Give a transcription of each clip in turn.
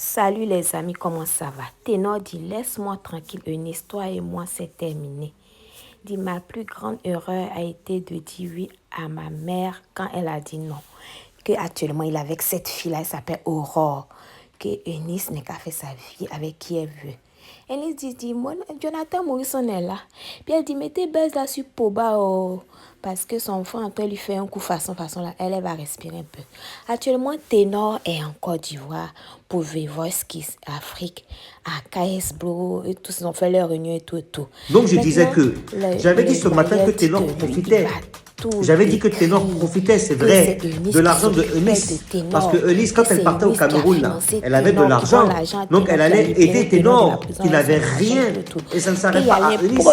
Salut les amis, comment ça va? Ténor dit, laisse-moi tranquille, Eunice, toi et moi, c'est terminé. Dit, ma plus grande erreur a été de dire oui à ma mère quand elle a dit non. Que actuellement il est avec cette fille-là, elle s'appelle Aurore. Que Eunice n'est qu'à faire sa vie avec qui elle veut. Elle dit, moi, Jonathan Morrison est là. Puis elle dit, mettez buzz là sur Poba, oh, parce que son frère Antoine lui fait un coup façon là, elle va respirer un peu. Actuellement, Ténor est en Côte d'Ivoire pour Voice Kiss Afrique, à KS Bro, et tous ils ont fait leur réunion et tout et tout. Donc je disais que, j'avais dit ce matin que Ténor profitait. J'avais dit que Ténor profitait, c'est vrai, de l'argent de Eunice. Parce que Eunice, quand elle partait au Cameroun, là, elle avait de l'argent. Donc elle allait aider Ténor, qui n'avait rien. Et ça ne s'arrête pas à Eunice.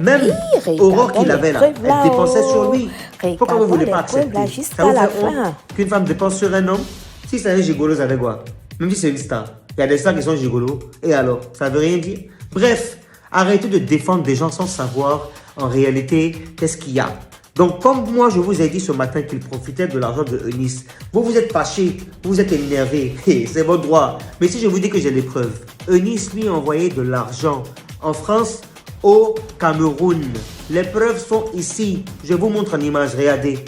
Même Aurore qu'il avait là, elle dépensait sur lui. Pourquoi vous ne voulez pas accepter? Ça vous fait honte qu'une femme dépense sur un homme? Si c'est un gigolo, ça fait quoi? Même si c'est une star. Il y a des stars qui sont gigolos. Et alors, ça ne veut rien dire. Bref, arrêtez de défendre des gens sans savoir en réalité qu'est-ce qu'il y a. Donc, comme moi, je vous ai dit ce matin qu'il profitait de l'argent de Eunice, vous vous êtes fâché, vous vous êtes énervé, c'est votre droit. Mais si je vous dis que j'ai les preuves, Eunice lui a envoyé de l'argent en France, au Cameroun. Les preuves sont ici. Je vous montre en image, regardez.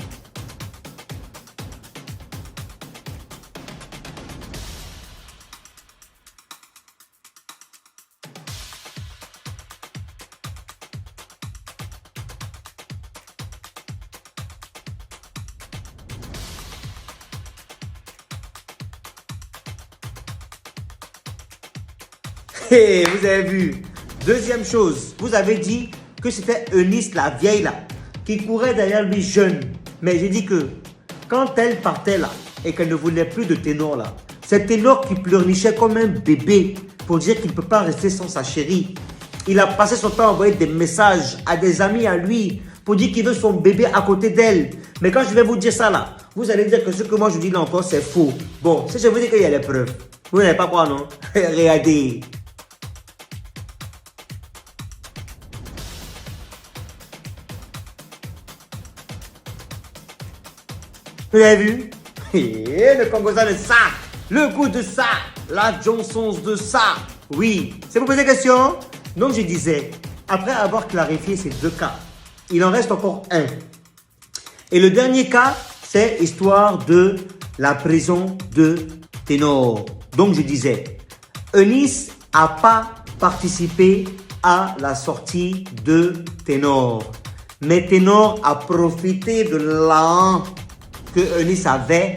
Hey, vous avez vu. Deuxième chose, vous avez dit que c'était Eunice, la vieille là, qui courait derrière lui jeune. Mais j'ai dit que quand elle partait là et qu'elle ne voulait plus de Ténor là, c'est Ténor qui pleurnichait comme un bébé pour dire qu'il ne peut pas rester sans sa chérie. Il a passé son temps à envoyer des messages à des amis à lui pour dire qu'il veut son bébé à côté d'elle. Mais quand je vais vous dire ça là, vous allez dire que ce que moi je dis là encore c'est faux. Bon, si je vous dis qu'il y a les preuves, vous n'allez pas croire non? Regardez. Vous avez vu? Et le Congoza de ça, le goût de ça, la Johnson's de ça. Oui, c'est pour poser des questions. Donc je disais, après avoir clarifié ces deux cas, il en reste encore un. Et le dernier cas, c'est histoire de la prison de Ténor. Donc je disais, Eunice n'a pas participé à la sortie de Ténor. Mais Ténor a profité de l'argent que Eunice avait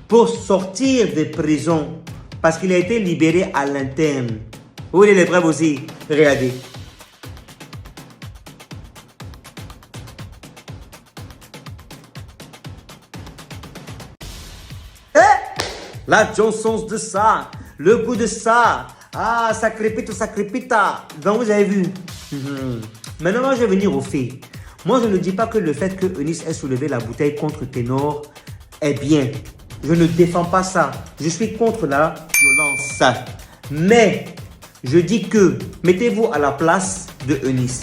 pour sortir de prison parce qu'il a été libéré à l'interne. Vous voulez les preuves aussi? Regardez. La Johnson's de ça, le goût de ça. Ah, ça crépite ou ça crépite. Donc vous avez vu. Maintenant, moi, je vais venir au fait. Moi, je ne dis pas que le fait que Eunice ait soulevé la bouteille contre Ténor est bien. Je ne défends pas ça. Je suis contre la violence. Mais, je dis que, mettez-vous à la place de Eunice.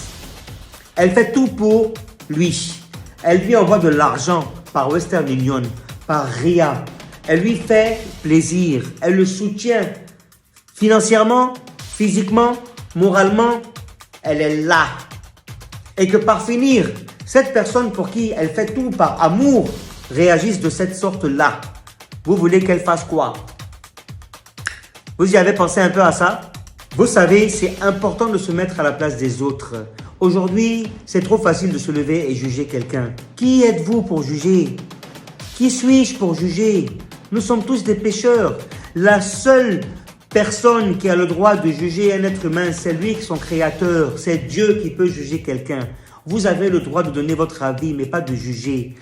Elle fait tout pour lui. Elle lui envoie de l'argent par Western Union, par RIA. Elle lui fait plaisir. Elle le soutient financièrement, physiquement, moralement. Elle est là. Et que par finir, cette personne pour qui elle fait tout par amour réagisse de cette sorte-là. Vous voulez qu'elle fasse quoi? Vous y avez pensé un peu à ça? Vous savez, c'est important de se mettre à la place des autres. Aujourd'hui, c'est trop facile de se lever et juger quelqu'un. Qui êtes-vous pour juger? Qui suis-je pour juger? Nous sommes tous des pécheurs. La seule personne qui a le droit de juger un être humain, c'est lui, son créateur. C'est Dieu qui peut juger quelqu'un. Vous avez le droit de donner votre avis, mais pas de juger.